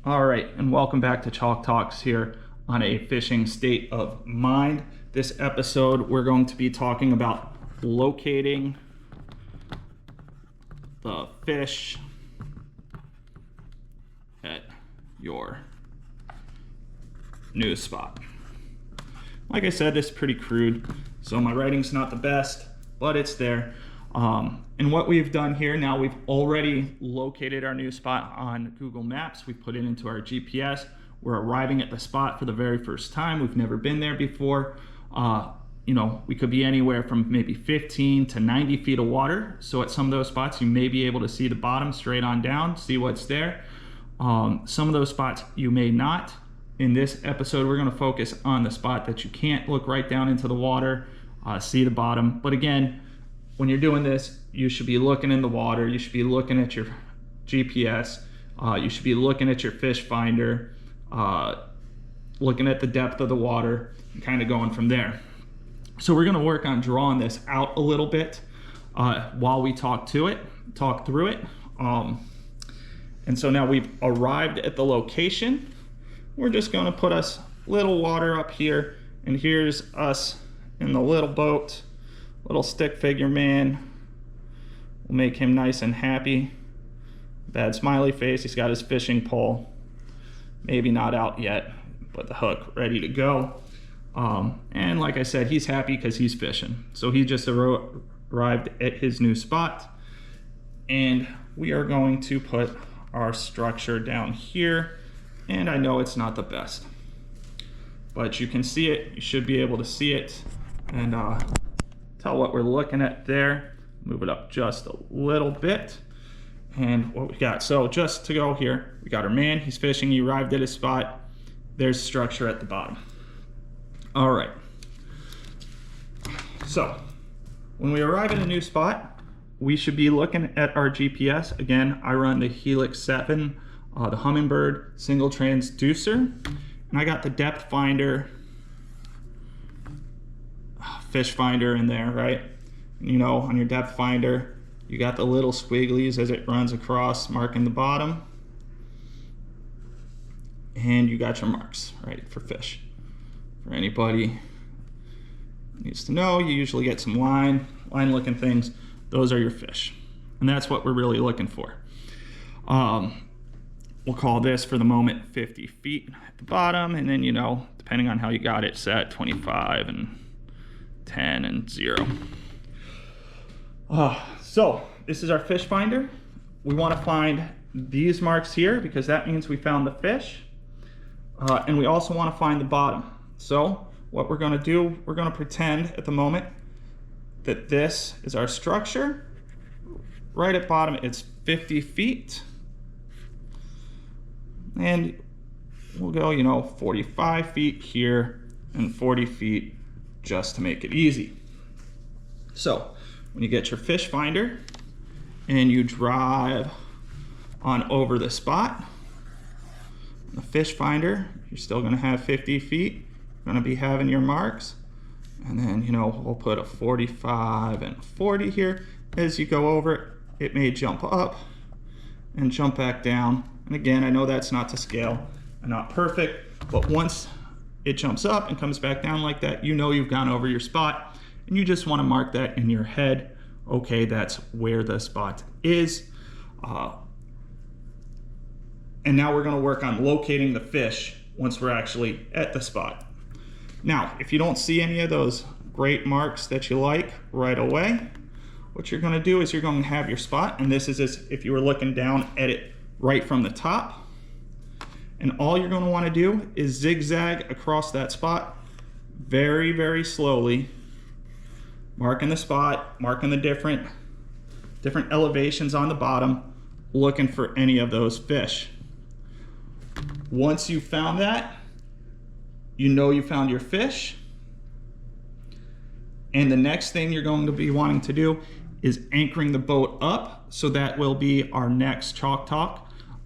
All right, and welcome back to Chalk Talks here on a fishing state of mind. This episode, we're going to be talking about locating the fish at your new spot. Like I said, this is pretty crude, so my writing's not the best, but it's there. And what we've done here now, we've already located our new spot on Google Maps. We put it into our GPS. We're arriving at the spot for the very first time. We've never been there before. We could be anywhere from maybe 15 to 90 feet of water. So at some of those spots, you may be able to see the bottom straight on down, see what's there. Some of those spots you may not. In this episode, we're going to focus on the spot that you can't look right down into the water, see the bottom. But again, when you're doing this, you should be looking in the water. You should be looking at your GPS. You should be looking at your fish finder, looking at the depth of the water, and kind of going from there. So we're going to work on drawing this out a little bit while we talk through it. And so now we've arrived at the location. We're just going to put us little water up here, and here's us in the little boat. Little stick figure man. We'll make him nice and happy. Bad smiley face. He's got his fishing pole. Maybe not out yet, but the hook ready to go. And like I said, he's happy because he's fishing. So he just arrived at his new spot. And we are going to put our structure down here. And I know it's not the best, but you can see it. You should be able to see it. And tell what we're looking at there. Move it up just a little bit. And what we got, so just to go here, we got our man, he's fishing, he arrived at his spot. There's structure at the bottom. All right. So when we arrive at a new spot, we should be looking at our GPS. Again, I run the Helix 7, the Humminbird single transducer. And I got the depth finder, fish finder in there, right? You know, on your depth finder, you got the little squigglies as it runs across, marking the bottom. And you got your marks, right, for fish. For anybody who needs to know, you usually get some line-looking things. Those are your fish. And that's what we're really looking for. We'll call this, for the moment, 50 feet at the bottom. And then, depending on how you got it set, 25 and 10 and 0. So this is our fish finder. We want to find these marks here because that means we found the fish. And we also want to find the bottom. So what we're going to do, we're going to pretend at the moment that this is our structure. Right at bottom, it's 50 feet. And we'll go, 45 feet here and 40 feet just to make it easy. So when you get your fish finder and you drive on over the spot, the fish finder, you're still going to have 50 feet. You're going to be having your marks. And then, we'll put a 45 and 40 here. As you go over it, it may jump up and jump back down. And again, I know that's not to scale and not perfect, but once it jumps up and comes back down like that, you've gone over your spot, and you just want to mark that in your head. Okay, that's where the spot is. And now we're going to work on locating the fish once we're actually at the spot. Now, if you don't see any of those great marks that you like right away, what you're going to do is you're going to have your spot, and this is as if you were looking down at it right from the top. And all you're going to want to do is zigzag across that spot very, very slowly, marking the spot, marking the different elevations on the bottom, looking for any of those fish. Once you've found that, you found your fish. And the next thing you're going to be wanting to do is anchoring the boat up. So that will be our next Chalk Talk.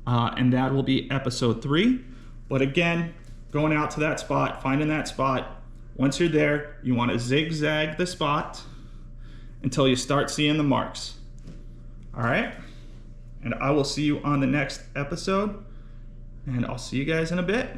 And that will be episode 3. But again, going out to that spot, finding that spot. Once you're there, you want to zigzag the spot until you start seeing the marks. All right? And I will see you on the next episode. and I'll see you guys in a bit.